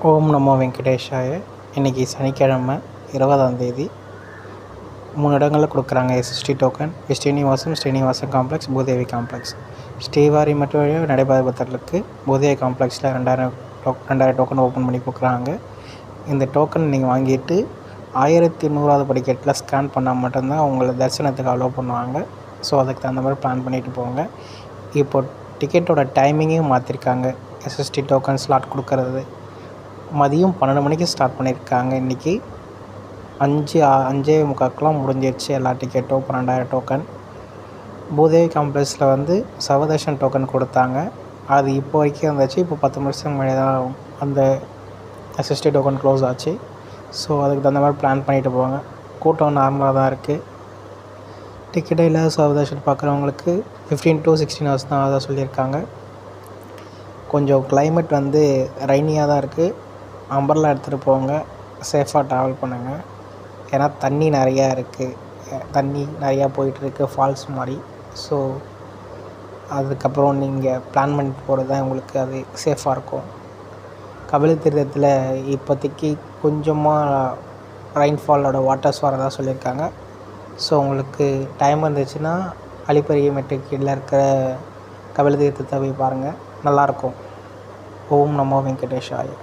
ஓம் நமோ வெங்கடேஷாய. இன்றைக்கி சனிக்கிழமை 20ஆம் தேதி. 3 இடங்களில் கொடுக்குறாங்க SST token. Srinivasam complex, Bhudevi complex. Srivari மற்றும் நடைபாதை பத்திரத்துக்கு பூதேவி காம்ப்ளெக்ஸில் 2000 டோக்கன் ஓப்பன் பண்ணி கொடுக்குறாங்க. இந்த டோக்கன் நீங்கள் வாங்கிட்டு 1100வது படிக்கட்டில் ஸ்கேன் பண்ணால் மட்டும்தான் உங்களை தரிசனத்துக்கு அலோவ் பண்ணுவாங்க. ஸோ அதுக்கு தகுந்த மாதிரி பிளான் பண்ணிவிட்டு போங்க. இப்போ டிக்கெட்டோட டைமிங்கையும் மாற்றிருக்காங்க. எஸ்எஸ்டி டோக்கன் ஸ்லாட் கொடுக்கறது மதியம் 12 மணிக்கு ஸ்டார்ட் பண்ணியிருக்காங்க. இன்றைக்கி 5:45 முடிஞ்சிருச்சு எல்லா டிக்கெட்டும். 12,000 டோக்கன். பூதேவி காம்ப்ளெக்ஸில் சர்வதர்ஷன் டோக்கன் கொடுத்தாங்க. அது இப்போ வரைக்கும் இருந்துச்சு. இப்போ 10 நிமிஷம் முன்னாடி தான் அந்த எஸ்எஸ்டி டோக்கன் க்ளோஸ் ஆச்சு. ஸோ அதுக்கு தகுந்த மாதிரி பிளான் பண்ணிவிட்டு போவாங்க. கூட்டம் நார்மலாக தான் இருக்குது. டிக்கெட்டே இல்லாத சர்வதர்ஷன் பார்க்குறவங்களுக்கு 15 to 16 hours தான் அதான் சொல்லியிருக்காங்க. கொஞ்சம் கிளைமேட் ரைனியாக தான் இருக்குது. அம்பர்லா எடுத்துகிட்டு போங்க. சேஃபாக ட்ராவல் பண்ணுங்கள். ஏன்னா தண்ணி நிறையா இருக்குது. தண்ணி நிறையா போயிட்டுருக்கு, ஃபால்ஸ் மாதிரி. ஸோ அதுக்கப்புறம் நீங்கள் பிளான் பண்ணிட்டு போகிறது தான் உங்களுக்கு அது சேஃபாக இருக்கும். கபில தீர்த்தத்தில் இப்போதைக்கு கொஞ்சமாக ரெயின்ஃபாலோட வாட்டர்ஸ் வரதா சொல்லியிருக்காங்க. ஸோ உங்களுக்கு டைம் இருந்துச்சுன்னா அலிப்பெரிய கீழே இருக்கிற கபில தீர்த்தத்தை போய் பாருங்கள், நல்லாயிருக்கும். ஓம் நமோ வெங்கடேஷாய.